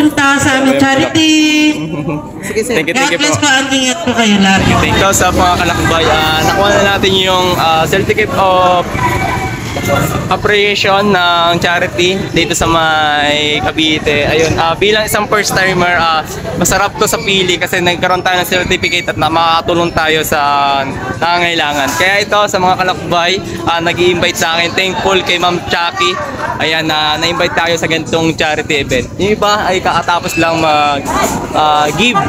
pumunta sa aming charity. Thank you God bless po. po. Ang ingat po kayo lahat. Thank you sa mga kalakbay. Nakuha na natin yung certificate of appreciation ng charity dito sa may Cavite. Ayun, bilang isang first timer, masarap to sa pili kasi nagkaroon tayo ng certificate at makakatulong tayo sa nangangailangan. Kaya ito sa mga kalakbay, nag-i-invite sa akin. Thankful kay Ma'am Chucky. Ayan, na-invite tayo sa ganitong charity event. Yung iba ay kakatapos lang give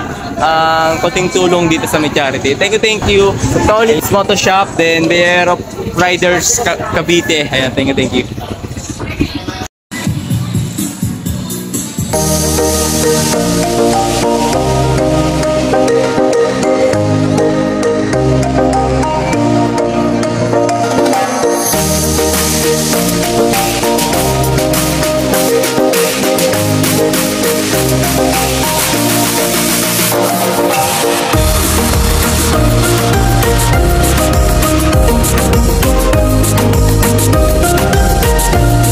konting tulong dito sa may charity. Thank you. Solid Moto Shop, then Bear of Riders Cavite. Ayan, thank you.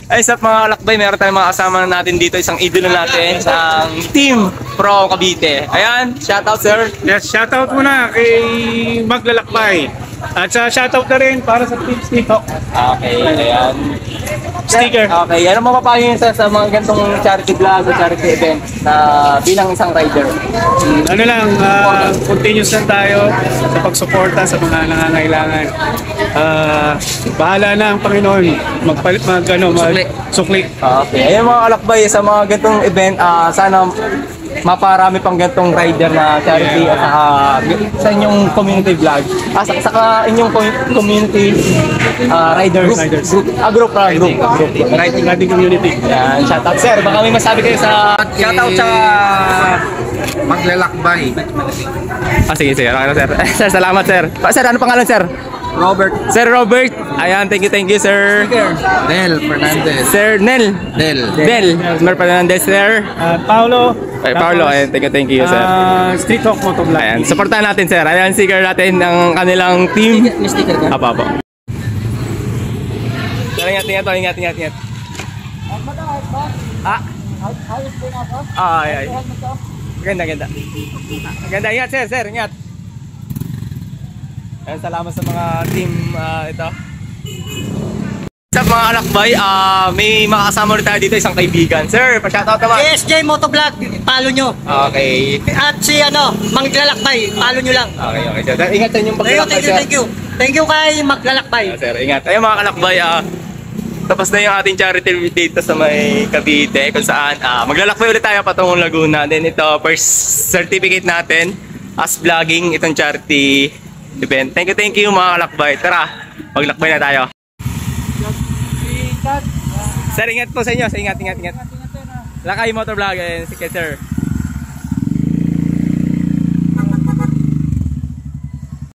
Ay, sa mga kalakbay, meron tayong mga kasama natin dito, isang idolo natin, isang team from Cavite. Ayan, shoutout sir. Yes, shoutout muna kay Maglalakbay. At sa shoutout na rin para sa Team Stick. Okay, ayan. Sticker. Okay, ano mapapayo nyo sa mga ganitong charity vlog o charity event na bilang isang rider? Ano lang, continuous lang tayo sa pagsuporta sa mga nangangailangan. Bahala na ang Panginoon sukli. Okay, ayun mga kalakbay, sa mga ganitong event, sana maparami pang ganitong rider na charity at sa inyong community vlog. Saka inyong community riders group. Riding community. Yan, shoutout sir. Baka may masabi kayo sa shoutout sa Maglalakbay. sige. Okay, sir. Sir, salamat sir. Sir, ano pangalan sir? Robert. Sir Robert. Ayan, thank you sir. Nel Fernandez. Sir Nel. Del Fernandez sir. Paulo. Ay, Paolo, ayan, thank you sir. Street Hawk Motovlog. Ayan, supportahan natin sir. Ayan, sticker natin ng kanilang team. May sticker ka? Apo. Sir, ingat. Ay. Ganda, ingat sir, ingat. Ayan, salamat sa mga team ito. Sa mga alakbay, may makakasama rin tayo dito, isang kaibigan. Sir, pa-shoutout naman. SJ Motovlog, follow nyo. Okay. At si Maglalakbay, follow nyo lang. Okay, sir. Ingat sa inyong paglalakbay, sir. Thank you kay Maglalakbay. Sir, ingat. Ayun mga kalakbay, tapos na yung ating charity dito sa may Cavite, kung saan maglalakbay ulit tayo patungong Laguna. Then ito, first certificate natin as vlogging itong charity event. Thank you mga kalakbay. Tara, maglakbay na tayo. Sir, ingat po sa inyo. Ingat. Lakay Motovlog. Sige, sir.